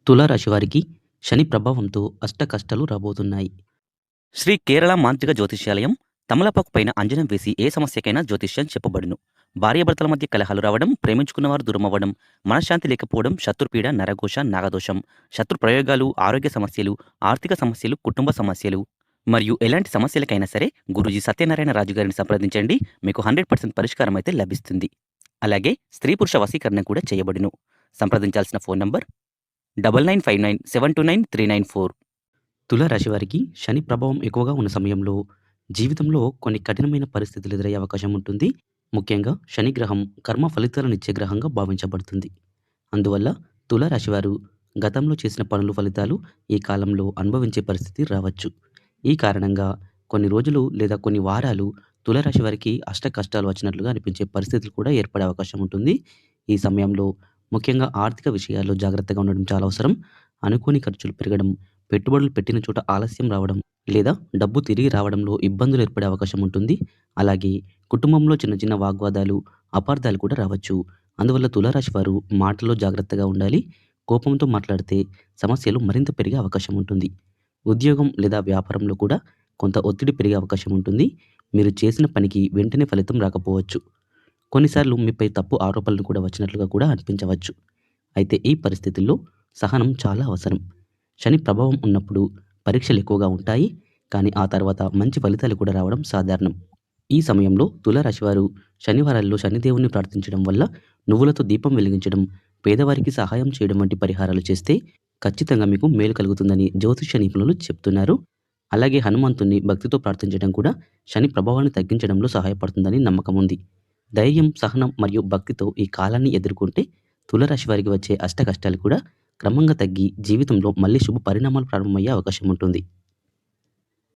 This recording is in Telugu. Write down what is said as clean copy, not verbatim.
తులారాశి వారికి శని ప్రభావంతో అష్ట కష్టాలు రాబోతున్నాయి. శ్రీ కేరళ మాంత్రిక జ్యోతిష్యాలయం తమలపాకు పైన అంజనం వేసి ఏ సమస్యకైనా జ్యోతిష్యం చెప్పబడును. భార్యాభర్తల మధ్య కలహాలు రావడం, ప్రేమించుకున్నవారు దూరమవ్వడం, మనశ్శాంతి లేకపోవడం, శత్రుపీడ, నరఘోష, నాగదోషం, శత్రు ప్రయోగాలు, ఆరోగ్య సమస్యలు, ఆర్థిక సమస్యలు, కుటుంబ సమస్యలు మరియు ఎలాంటి సమస్యలకైనా సరే గురూజీ సత్యనారాయణ రాజు గారిని సంప్రదించండి. మీకు 100% పరిష్కారం అయితే లభిస్తుంది. అలాగే స్త్రీ పురుష వశీకరణ కూడా చేయబడును. సంప్రదించాల్సిన ఫోన్ నంబర్ 9959729394. తులారాశి వారికి శని ప్రభావం ఎక్కువగా ఉన్న సమయంలో జీవితంలో కొన్ని కఠినమైన పరిస్థితులు ఎదురయ్యే అవకాశం ఉంటుంది. ముఖ్యంగా శని గ్రహం కర్మ ఫలితాలనిచ్చే గ్రహంగా భావించబడుతుంది. అందువల్ల తులారాశి వారు గతంలో చేసిన పనుల ఫలితాలు ఈ కాలంలో అనుభవించే పరిస్థితి రావచ్చు. ఈ కారణంగా కొన్ని రోజులు లేదా కొన్ని వారాలు తులారాశి వారికి అష్ట కష్టాలు వచ్చినట్లుగా అనిపించే పరిస్థితులు కూడా ఏర్పడే అవకాశం ఉంటుంది. ఈ సమయంలో ముఖ్యంగా ఆర్థిక విషయాల్లో జాగ్రత్తగా ఉండడం చాలా అవసరం. అనుకోని ఖర్చులు పెరగడం, పెట్టుబడులు పెట్టిన చోట ఆలస్యం రావడం, లేదా డబ్బు తిరిగి రావడంలో ఇబ్బందులు ఏర్పడే అవకాశం ఉంటుంది. అలాగే కుటుంబంలో చిన్న చిన్న వాగ్వాదాలు, అపార్థాలు కూడా రావచ్చు. అందువల్ల తులారాశి వారు మాటల్లో జాగ్రత్తగా ఉండాలి. కోపంతో మాట్లాడితే సమస్యలు మరింత పెరిగే అవకాశం ఉంటుంది. ఉద్యోగం లేదా వ్యాపారంలో కూడా కొంత ఒత్తిడి పెరిగే అవకాశం ఉంటుంది. మీరు చేసిన పనికి వెంటనే ఫలితం రాకపోవచ్చు. కొన్నిసార్లు మీపై తప్పు ఆరోపణలు కూడా వచ్చినట్లుగా కూడా అనిపించవచ్చు. అయితే ఈ పరిస్థితుల్లో సహనం చాలా అవసరం. శని ప్రభావం ఉన్నప్పుడు పరీక్షలు ఎక్కువగా ఉంటాయి. కానీ ఆ తర్వాత మంచి ఫలితాలు కూడా రావడం సాధారణం. ఈ సమయంలో తులారాశి వారు శనివారాల్లో శనిదేవుని ప్రార్థించడం వల్ల, నువ్వులతో దీపం వెలిగించడం, పేదవారికి సహాయం చేయడం వంటి పరిహారాలు చేస్తే ఖచ్చితంగా మీకు మేలు కలుగుతుందని జ్యోతిష్య నిపుణులు చెప్తున్నారు. అలాగే హనుమంతుణ్ణి భక్తితో ప్రార్థించడం కూడా శని ప్రభావాన్ని తగ్గించడంలో సహాయపడుతుందని నమ్మకం ఉంది. ధైర్యం, సహనం మరియు భక్తితో ఈ కాలాన్ని ఎదుర్కొంటే తులారాశి వారికి వచ్చే అష్ట కష్టాలు కూడా క్రమంగా తగ్గి జీవితంలో మళ్ళీ శుభ పరిణామాలు ప్రారంభమయ్యే అవకాశం ఉంటుంది.